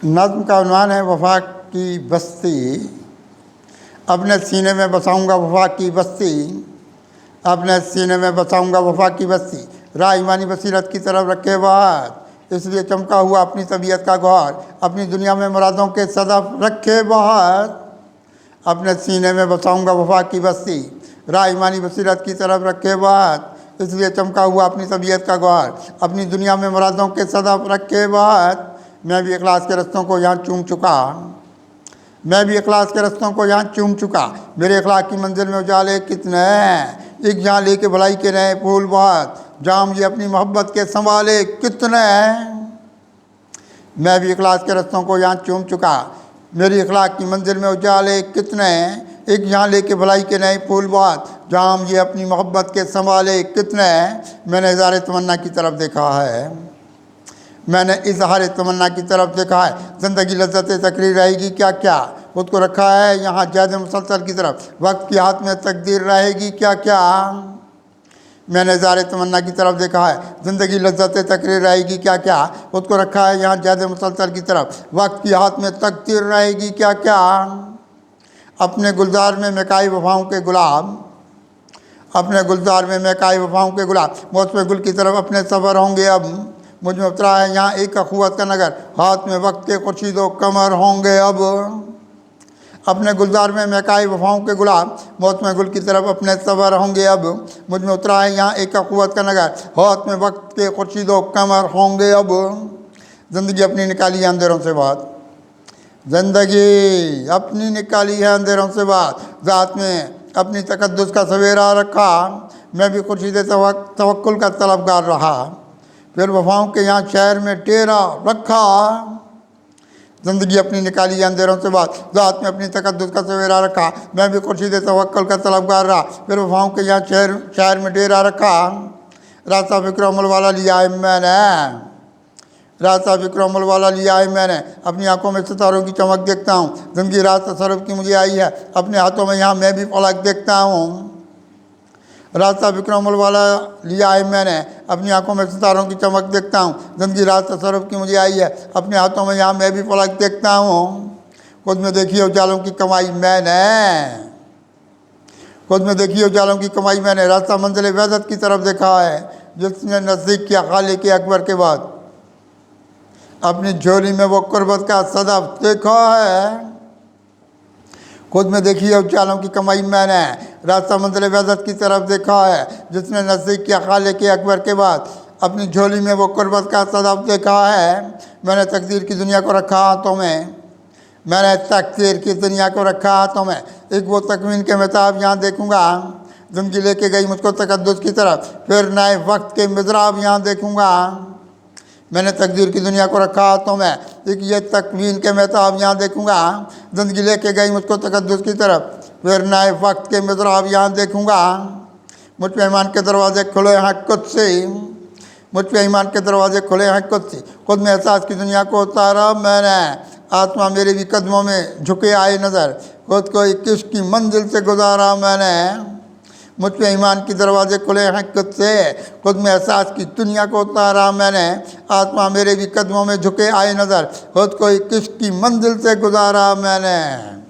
नज़्म का उन्वान है वफा की बस्ती। अपने सीने में बसाऊंगा वफा की बस्ती, अपने सीने में बसाऊंगा वफा की बस्ती। राह ईमानी बसीरत की तरफ रखे बात, इसलिए चमका हुआ अपनी तबीयत का गौर। अपनी दुनिया में मुरादों के सदफ रखे बात, अपने सीने में बसाऊंगा वफा की बस्ती। राह ईमानी बसीरत की तरफ रखे बात, इसलिए चमका हुआ अपनी तबीयत का गौर। अपनी दुनिया में मुरादों के सदफ रखे बात। मैं भी इखलास के रस्तों को यहाँ चूम चुका, मैं भी इखलास के रस्तों को यहाँ चूम चुका। मेरे इखलास की मंजिल में उजाले कितने हैं, एक जहाँ लेके भलाई के नए फूल बात। जाम ये अपनी मोहब्बत के संभाले कितने हैं। मैं भी इखलास के रस्तों को यहाँ चूम चुका, मेरी इखलास की मंजिल में उजाले कितने हैं, एक जहाँ लेके भलाई के नए फूल बात। जाम ये अपनी मोहब्बत के संभाले कितने हैं। मैंने इज़हार तमन्ना की तरफ देखा है, मैंने इज़हार तमन्ना की तरफ देखा है। ज़िंदगी लज्जत तकरीर रहेगी क्या क्या, खुद को रखा है यहाँ जैद मुसलसल की तरफ। वक्त के हाथ में तकदीर रहेगी क्या क्या। मैंने इज़हार तमन्ना की तरफ देखा है, ज़िंदगी लज्जत तकरीर रहेगी क्या क्या, खुद को रखा है यहाँ जैद मुसलसल की तरफ। वक्त के हाथ में तकदीर रहेगी क्या क्या। अपने गुलजार में महकाई वफाओं के गुलाब, अपने गुलजार में महकाई वफाओं के गुलाब। मौसम गुल की तरफ अपने सफ़र होंगे अब, मुझ में उतरा है यहाँ एक अखुवत का नगर। हाथ में वक्त के खुर्शीदो कमर होंगे अब। अपने गुलजार में महकाई वफाओं के गुलाब, मौसम गुल की तरफ अपने सफ़र होंगे अब। मुझ में उतरा है यहाँ एक अखुवत का नगर, हाथ में वक्त के खुर्शीदो कमर होंगे अब। ज़िंदगी अपनी निकाली है अंधेरों से बात, ज़िंदगी अपनी निकाली है अंधेरों से बात। ज़ात में अपनी तकद्दुस का सवेरा रखा, मैं भी खुर्शीद तवक्कुल का तलबगार रहा। फिर वफाओं के यहाँ शहर में डेरा रखा। ज़िंदगी अपनी निकाली है अंधेरों से बात, ज़ात में अपनी तकद्दुस का सवेरा रखा, मैं भी खुर्शीद तवक्कुल का तलबगार रहा। फिर वफाओं के यहाँ शहर में डेरा रखा। रास्ता फ़िक्र अमल वाला लिया है मैंने, रास्ता फ़िक्र अमल वाला लिया है मैंने। अपनी आंखों में सितारों की चमक देखता हूँ, ज़िंदगी रात तसर्रुफ़ की मुझे आई है। अपने हाथों में यहाँ मैं भी फलक देखता हूँ। रास्ता फ़िक्र अमल वाला लिया है मैंने, अपनी आंखों में सितारों की चमक देखता हूँ, ज़िंदगी रात तसर्रुफ़ की मुझे आई है। अपने हाथों में यहाँ मैं भी फलक देखता हूँ। खुद में देखी उजालों की कमाई मैंने, खुद में देखी उजालों की कमाई मैंने। रास्ता मंजिल वहदत की तरफ देखा है, जिसने नज़दीक किया खालिक अकबर के बाद। अपनी झोली में वो कुर्बत का सदफ देखा है। खुद में देखी है उजालों की कमाई मैंने, रास्ता मंजिल वहदत की तरफ देखा है, जिसने नज़दीक किया खालिक अकबर के बाद। अपनी झोली में वो कुर्बत का सदफ देखा है। मैंने तकदीर की दुनिया को रखा हाथों में, मैंने तकदीर की दुनिया को रखा हाथों में। एक वो तकवीन के महताब यहाँ देखूँगा, ज़िंदगी लेके गई मुझको तकद्दुस की तरफ। फिर नए वक्त के मिज़राब यहाँ देखूँगा। मैंने तकदीर की दुनिया को रखा हाथों में, एक ये तकवीन के महताब यहाँ देखूँगा, ज़िंदगी लेके गई मुझको तकद्दुस की तरफ। फिर नए वक्त के मिज़राब यहाँ देखूँगा। मुझ पे ईमान के दरवाजे खुले हैं खुद से, मुझ पे ईमान के दरवाजे खुले हैं खुद से। खुद में एहसास की दुनिया को उतारा मैंने, आत्मा मेरे भी कदमों में झुके आए नज़र। खुद को इक्कीस की मंजिल से गुजारा मैंने। मुझ पे ईमान के दरवाजे खुले हैं खुद से, खुद में एहसास की दुनिया को उतारा मैंने। आत्मा मेरे भी कदमों में झुके आए नज़र, खुद को इक्कीस की मंजिल से गुजारा मैंने।